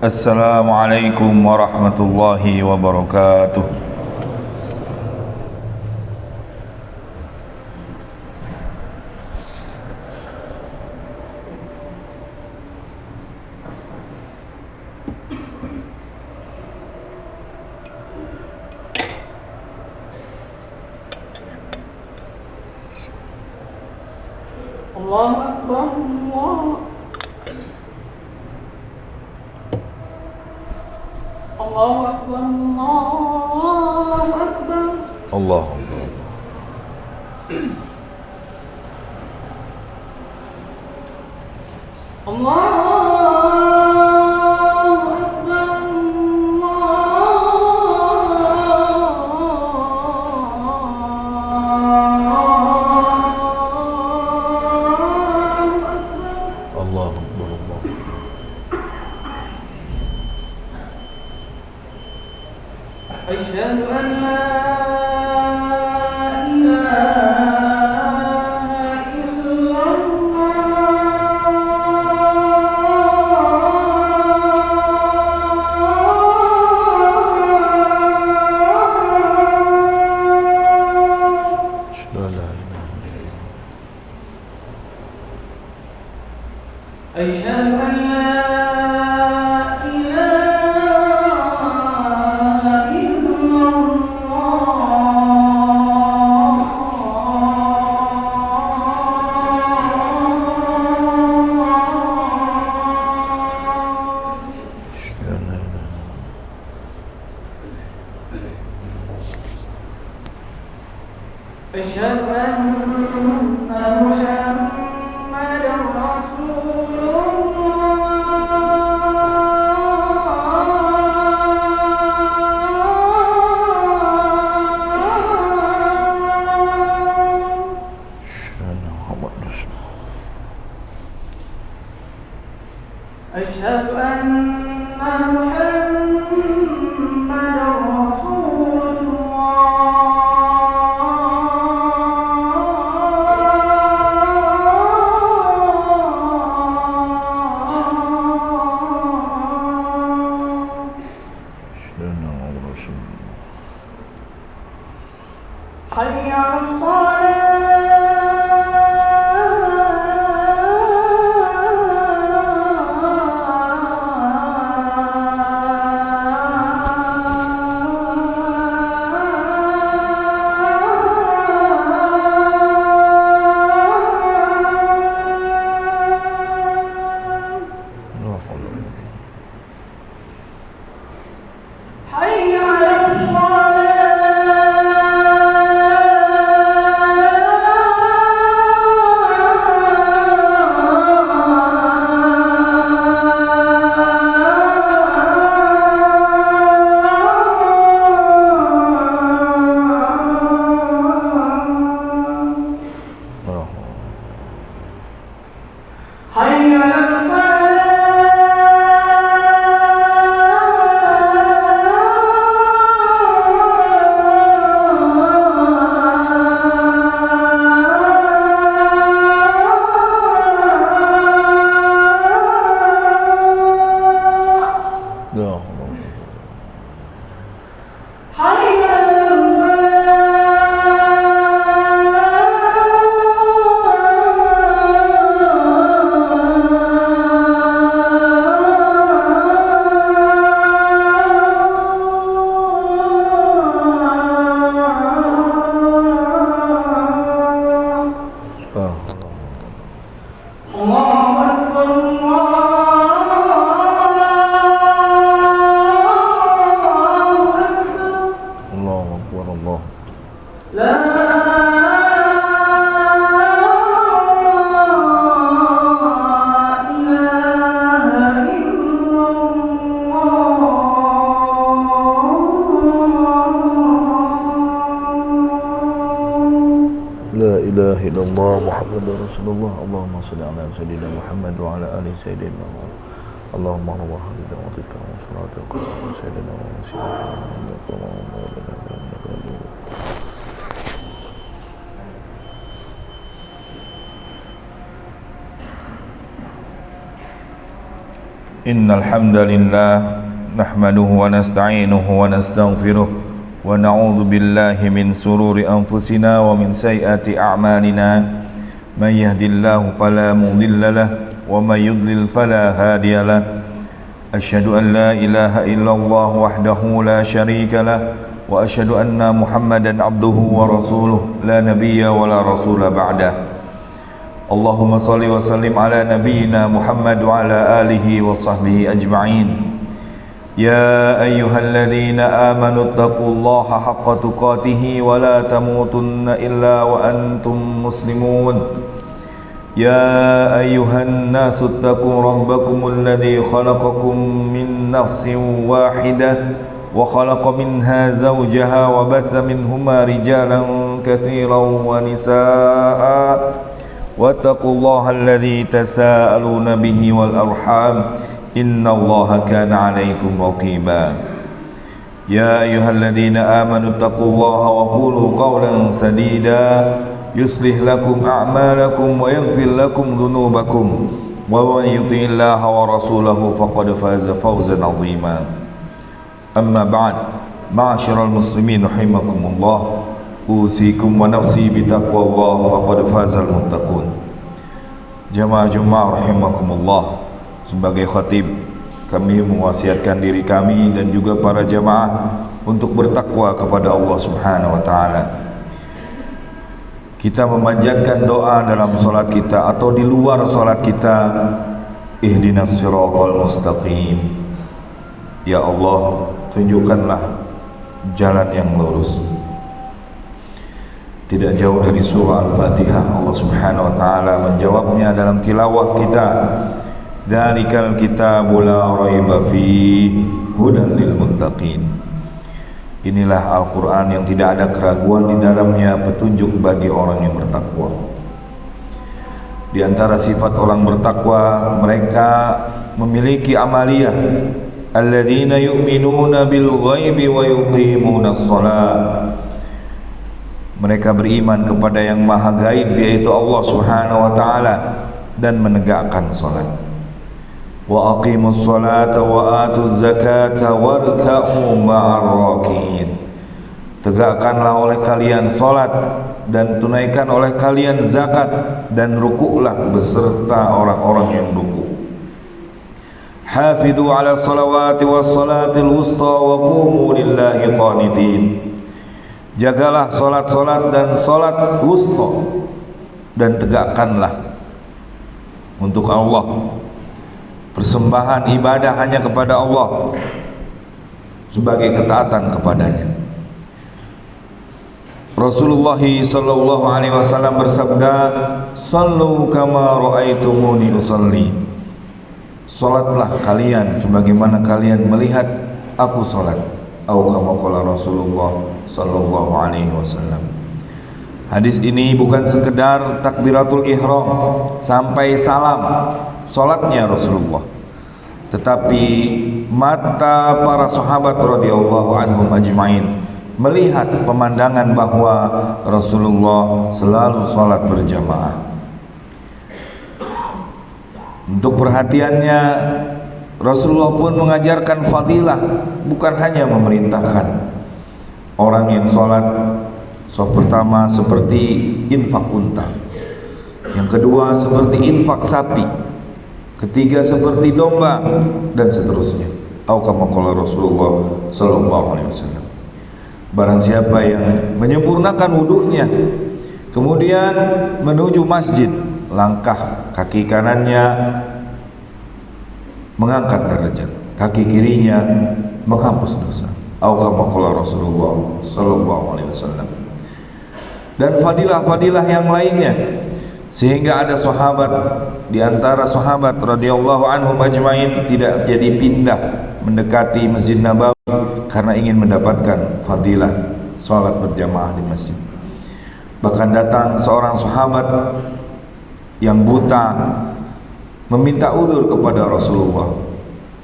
Assalamualaikum warahmatullahi wabarakatuh. Allahu Akbar, Allahu Akbar, Allahu Akbar, Allahu Akbar. أشهد أن لا إله إلا أشهد أن لا أشهد أن محمدا رسول أشهد أن محمدا رسول حي على حي على حي على لا إله إلا الله محمد رسول الله اللهم صل على سيدنا محمد وعلى آل سيدنا محمد اللهم رب هذه دعوة التامة وصلاة القائمة سيدنا وسيدنا محمد Innal hamdalillah nahmaduhu wa nasta'inuhu wa nastaghfiruh wa na'udzu billahi min sururi anfusina wa min sayyiati a'malina may yahdihillahu fala mudilla lahu wa may yudlil fala hadiya lahu asyhadu an la ilaha illallah wahdahu la syarika lahu wa asyhadu anna Muhammadan abduhu wa rasuluh la nabiyya wa la rasula ba'dah. Allahumma salli wa sallim ala nabiyyina Muhammad wa ala alihi wa sahbihi ajma'in. Ya ayyuhalladzina amanu taqullaha haqqa tuqatih wa la tamutunna illa wa antum muslimun. Ya ayyuhan nasu taqu rabbakumul ladzi khalaqakum min nafsin wahidah wa khalaqa minha zawjaha wa batha minhuma rijalan katsiran wa nisaa'a wattaqullaha alladzi tasaaluna bihi wal arham innallaha kana 'alaikum raqiba. Ya ayyuhalladzina amanu taqullaha wa qulu qawlan sadida yuslih lakum a'malakum wa yaghfir lakum dhunubakum wa man yuti'illaha wa rasulahu faqad faza fawzan 'azima. Amma ba'd, ma'asyiral muslimin rahimakumullah, usikum wa nafsi bitaqwallah faqad fazal muttaqun. Jamaah Jumat rahimakumullah, sebagai khatib kami mewasiatkan diri kami dan juga para jamaah untuk bertakwa kepada Allah Subhanahu wa taala. Kita memanjatkan doa dalam salat kita atau di luar salat kita, ihdinas siratal mustaqim. Ya Allah, tunjukkanlah jalan yang lurus. Tidak jauh dari surah Al-Fatihah, Allah Subhanahu wa taala menjawabnya dalam tilawah kita. Dzalikal kitabu la raiba fihi hudan lil muttaqin. Inilah Al-Qur'an yang tidak ada keraguan di dalamnya, petunjuk bagi orang yang bertakwa. Di antara sifat orang bertakwa, mereka memiliki amaliyah. Alladzina yu'minuna bil ghaibi wa yuqimunas shalah. Mereka beriman kepada yang maha gaib, yaitu Allah Subhanahu wa taala, dan menegakkan salat. Wa aqimus salata wa atuz zakata warka'u ma'ar raki'in. Tegakkanlah oleh kalian salat dan tunaikan oleh kalian zakat, dan rukuklah beserta orang-orang yang rukuk. Hafidhu 'ala salawati was salatil wusta wa qumu lillahi qanitin. Jagalah solat-solat dan solat wusta, dan tegakkanlah untuk Allah. Persembahan ibadah hanya kepada Allah sebagai ketaatan kepadanya. Rasulullah sallallahu alaihi wasallam bersabda, "Sallu kama ra'aitumuni usalli." Salatlah kalian sebagaimana kalian melihat aku salat. Atau kama qala Rasulullah sallallahu alaihi wasallam. Hadis ini bukan sekedar takbiratul ihram sampai salam salatnya Rasulullah, tetapi mata para sahabat radhiyallahu anhum ajmain melihat pemandangan bahwa Rasulullah selalu salat berjamaah. Untuk perhatiannya, Rasulullah pun mengajarkan fadilah, bukan hanya memerintahkan. Orang yang sholat saf pertama seperti infak unta, yang kedua seperti infak sapi, ketiga seperti domba, dan seterusnya. Atau kama qala Rasulullah sallallahu alaihi wasallam. Barang siapa yang menyempurnakan wudunya, kemudian menuju masjid, langkah kaki kanannya mengangkat derajat, kaki kirinya menghapus dosa. Atau kama qala Rasulullah sallallahu alaihi wasallam. Dan fadilah-fadilah yang lainnya, sehingga ada sahabat di antara sahabat radhiyallahu anhum ajmain tidak jadi pindah mendekati Masjid Nabawi karena ingin mendapatkan fadilah salat berjamaah di masjid. Bahkan datang seorang sahabat yang buta meminta udzur kepada Rasulullah.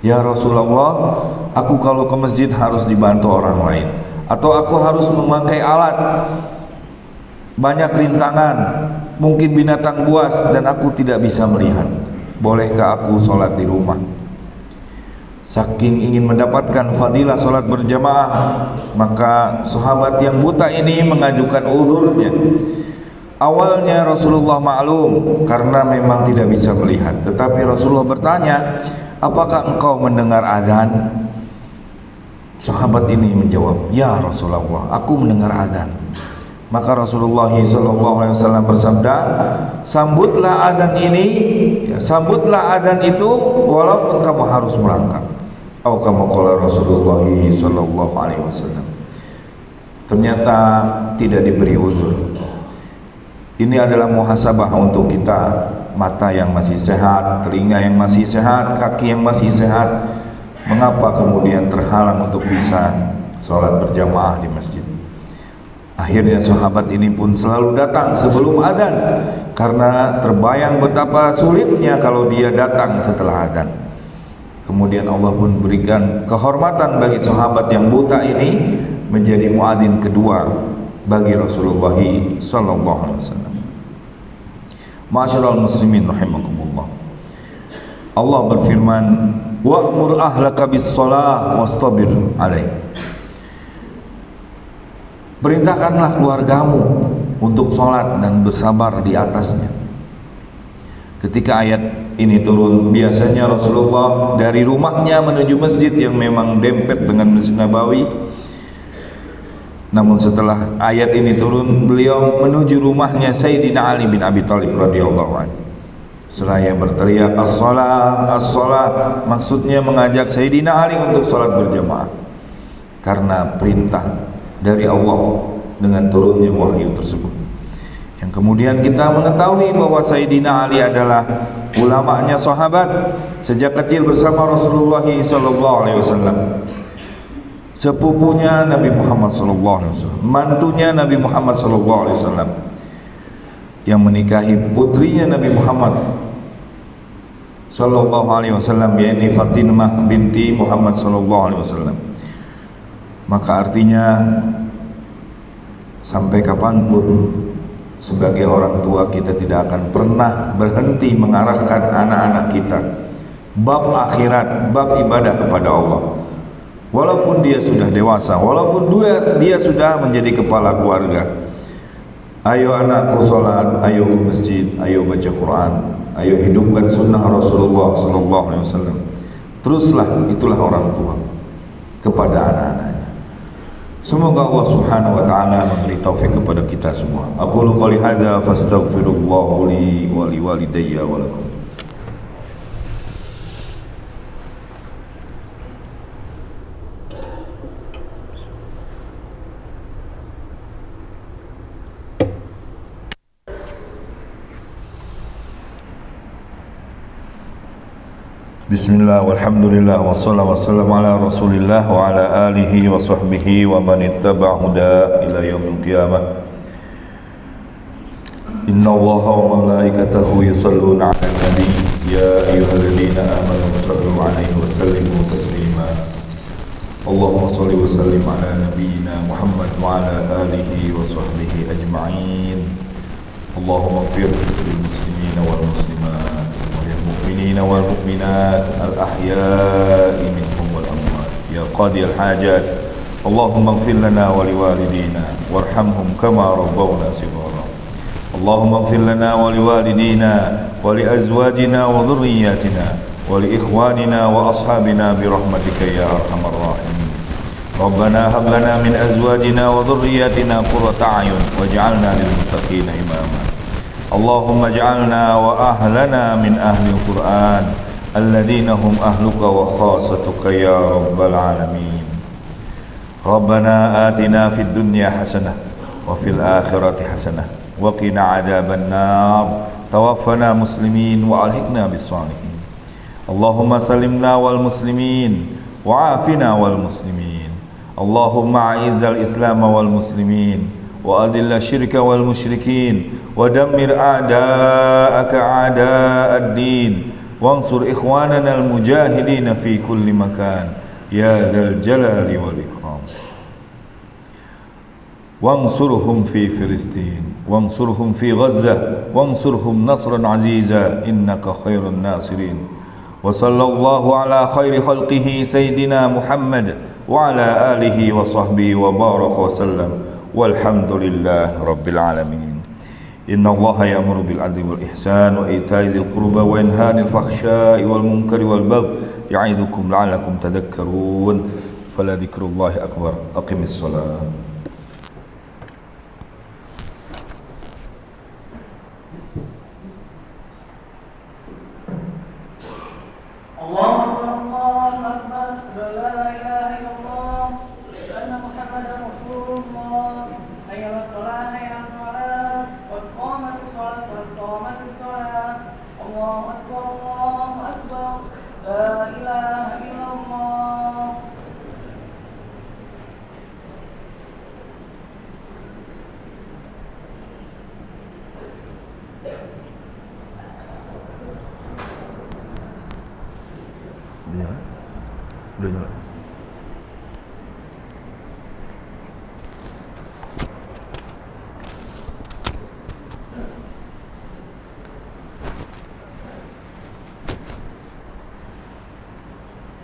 Ya Rasulullah, aku kalau ke masjid harus dibantu orang lain, atau aku harus memakai alat, banyak rintangan, mungkin binatang buas, dan aku tidak bisa melihat. Bolehkah aku sholat di rumah? saking ingin mendapatkan fadilah salat berjamaah, maka sahabat yang buta ini mengajukan uzurnya. Awalnya Rasulullah maklum karena memang tidak bisa melihat, tetapi Rasulullah bertanya, apakah engkau mendengar azan? Sahabat ini menjawab, ya Rasulullah, aku mendengar azan. Maka Rasulullah SAW bersabda, sambutlah azan ini, ya, sambutlah azan itu walaupun kamu harus merangkak. Atau kama qala Rasulullah SAW. Ternyata tidak diberi uzur. Ini adalah muhasabah untuk kita, mata yang masih sehat, telinga yang masih sehat, kaki yang masih sehat. Mengapa kemudian terhalang untuk bisa sholat berjamaah di masjid? Akhirnya sahabat ini pun selalu datang sebelum adzan karena terbayang betapa sulitnya kalau dia datang setelah adzan. Kemudian Allah pun berikan kehormatan bagi sahabat yang buta ini menjadi muadzin kedua bagi Rasulullah sallallahu alaihi wasallam. Ma'asyiral muslimin rahimakumullah. Allah berfirman, wa'mur ahlaka bis-shalah wastabir 'alaiha. Perintahkanlah keluargamu untuk sholat dan bersabar di atasnya. Ketika ayat ini turun, biasanya Rasulullah dari rumahnya menuju masjid yang memang dempet dengan Masjid Nabawi. Namun setelah ayat ini turun, beliau menuju rumahnya Sayyidina Ali bin Abi Thalib radhiyallahu anhu. Seraya berteriak as-shalah, as-shalah, maksudnya mengajak Sayyidina Ali untuk salat berjamaah. Karena perintah dari Allah dengan turunnya wahyu tersebut. Yang kemudian kita mengetahui bahwa Sayyidina Ali adalah ulamanya sahabat sejak kecil bersama Rasulullah SAW, sepupunya Nabi Muhammad SAW, mantunya Nabi Muhammad SAW, yang menikahi putrinya Nabi Muhammad SAW, yaitu Fatimah binti Muhammad SAW. Maka artinya sampai kapanpun sebagai orang tua kita tidak akan pernah berhenti mengarahkan anak-anak kita bab akhirat, bab ibadah kepada Allah. Walaupun dia sudah dewasa, walaupun dia sudah menjadi kepala keluarga. Ayo anakku sholat, ayo ke masjid, ayo baca Quran, ayo hidupkan sunnah Rasulullah SAW. Teruslah, itulah orang tua kepada anak-anaknya. Semoga Allah Subhanahu wa taala memberi taufik kepada kita semua. Aqulu qouli hadza fastaghfirullah li wa liwalidayya wa lakum. Bismillah walhamdulillah wassalatu wassalamu ala rasulillah wa ala alihi wa sahbihi wa man ittaba' huda ila yaumil qiyamah. Inna Allaha wa malaikatahu yusalluna 'alan nabi ya ayyuhalladzina amanu sallu 'alaihi wa sallimu taslima. Allahumma shalli wa sallim ala nabiyyina Muhammad wa ala alihi wa sahbihi ajma'in. Allahumma ighfir lil muslimina wal muslimat المؤمنين والمؤمنات الأحياء منهم والأموات يا قاضي الحاجات اللهم اغفر لنا ولوالدينا وارحمهم كما ربونا صغارا اللهم اغفر لنا ولوالدينا ولأزواجنا وذرياتنا ولإخواننا وأصحابنا برحمتك يا أرحم الراحمين ربنا هب لنا من أزواجنا وذرياتنا قرة أعين واجعلنا للمتقين إماما اللهم اجعلنا وأهلنا من أهل القرآن الذين هم أهلك وخاصتك يا رب العالمين ربنا آتنا في الدنيا حسنة وفي الآخرة حسنة وقنا عذاب النار توفنا مسلمين وألحقنا بالصالحين اللهم سلمنا والمسلمين وعافنا والمسلمين اللهم أعز الإسلام والمسلمين وأذل الشرك والمشركين ودمر أعداءك أعداء الدين وانصر إخواننا المجاهدين في كل مكان يا ذا الجلال والإكرام وانصرهم في فلسطين وانصرهم في غزة وانصرهم نصرا عزيزا إنك خير الناصرين وصلى الله على خير خلقه سيدنا محمد وعلى آله وصحبه وبارك وسلم والحمد لله رب العالمين. إن الله يأمر بالعدل والإحسان وإيتاء ذي القربى وينهى عن الفحشاء والمنكر والبغي يعظكم لعلكم تذكرون فلذكر الله أكبر. أقم الصلاة. Udah nyala.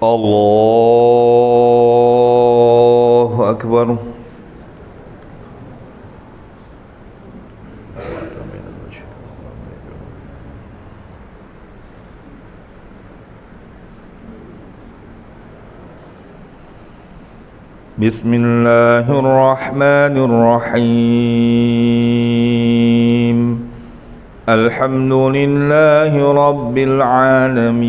Allahu Akbar. بسم الله الرحمن الرحيم. الحمد لله رب العالمين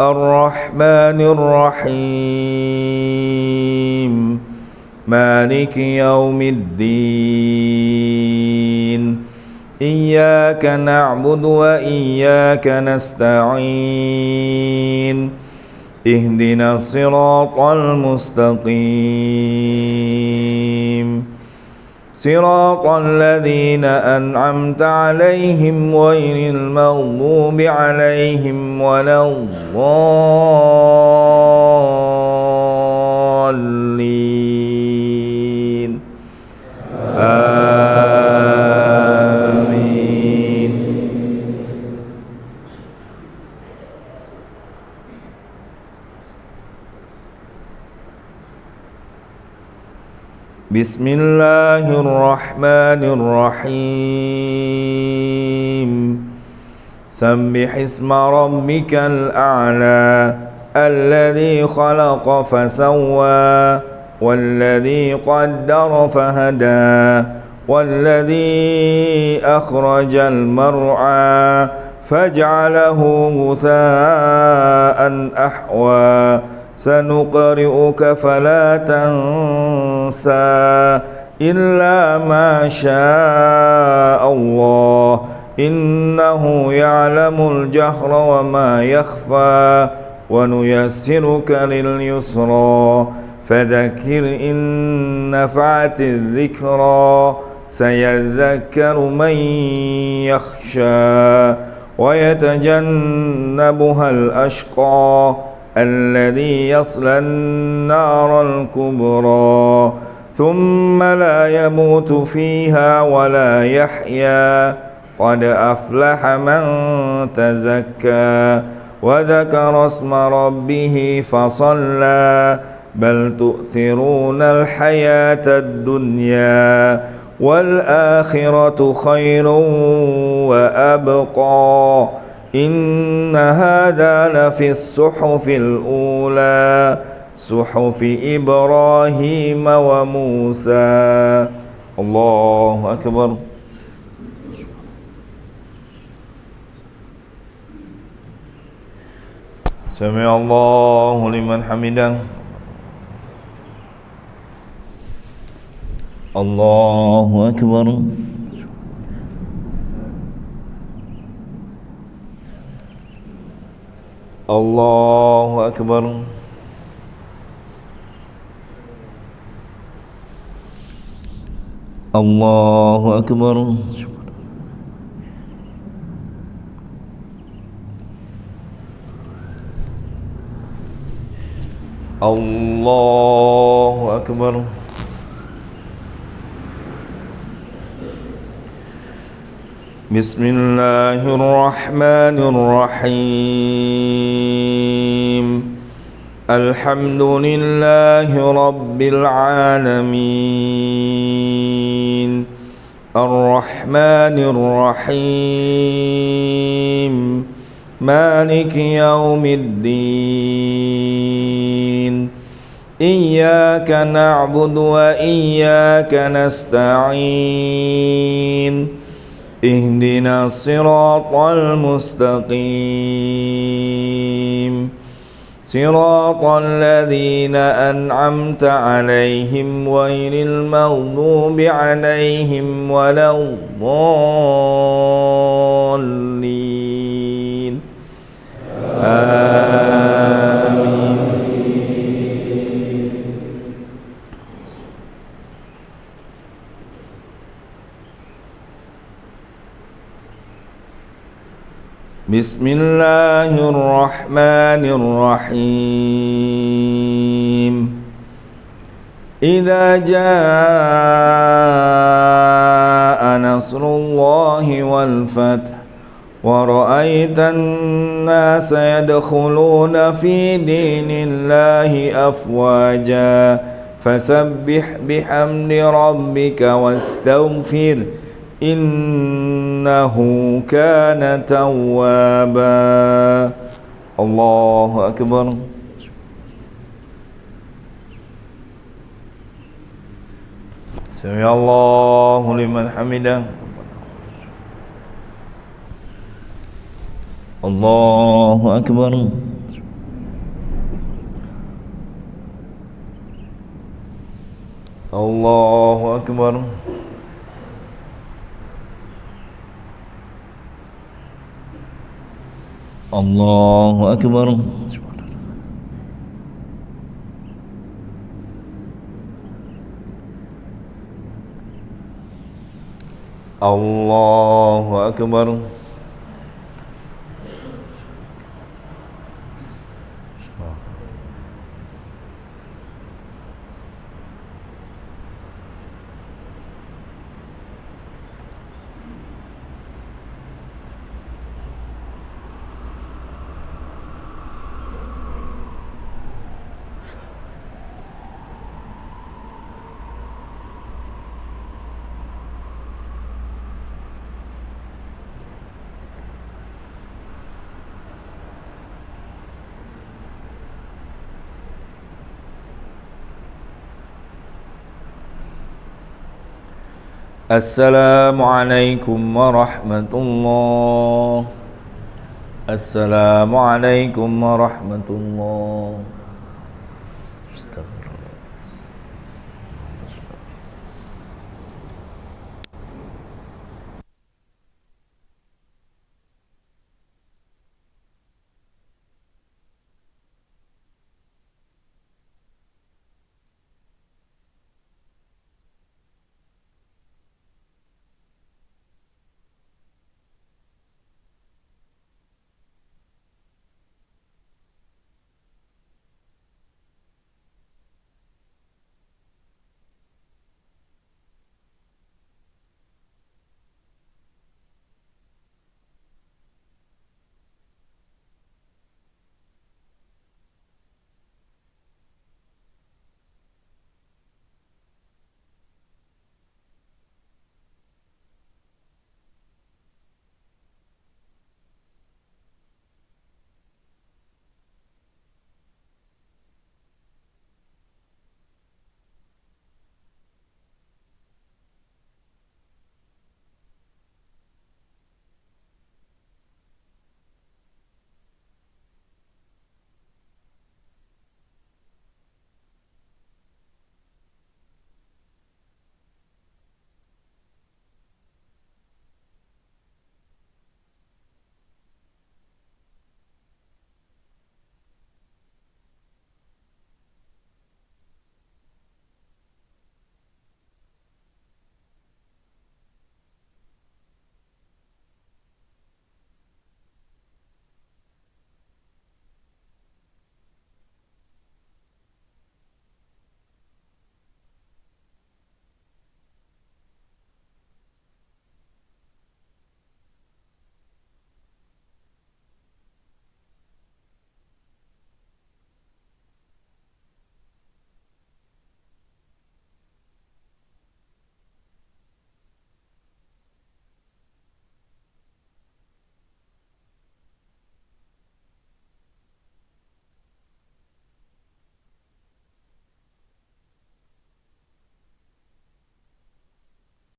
الرحمن الرحيم مالك يوم الدين إياك نعبد وإياك نستعين اهدنا الصراط المستقيم صراط الذين أنعمت عليهم غير المغضوب عليهم ولا الضالين آمين. بسم الله الرحمن الرحيم. سبح اسم ربك الأعلى الذي خلق فسوى والذي قدر فهدى والذي أخرج المرعى فجعله غثاء أحوى سنقرئك فلا تنسى إلا ما شاء الله إنه يعلم الجهر وما يخفى ونيسرك لليسرى فذكر إن نفعت الذكرى سيذكر من يخشى ويتجنبها الأشقى الذي يصلى النار الكبرى ثم لا يموت فيها ولا يحيا قد أفلح من تزكى وذكر اسم ربه فصلى بل تؤثرون الحياة الدنيا والآخرة خير وأبقى إن هذا لفي الصحف الأولى صحف إبراهيم وموسى. الله أكبر. سمع الله لمن حمده. الله أكبر. الله أكبر. الله أكبر. الله أكبر. بسم الله الرحمن الرحيم الحمد لله رب العالمين الرحمن الرحيم مالك يوم الدين إياك نعبد وإياك نستعين اهدنا الصراط المستقيم صراط الذين أنعمت عليهم غير المغضوب عليهم ولا الضالين آمين. بسم الله الرحمن الرحيم إذا جاء نصر الله والفتح ورأيت الناس يدخلون في دين الله أفواجا فسبح بحمد ربك واستغفر إنه كان توابا. الله أكبر. سمع الله لمن حمده. الله أكبر. الله أكبر. الله أكبر. الله أكبر. Assalamualaikum warahmatullahi. Assalamualaikum warahmatullahi.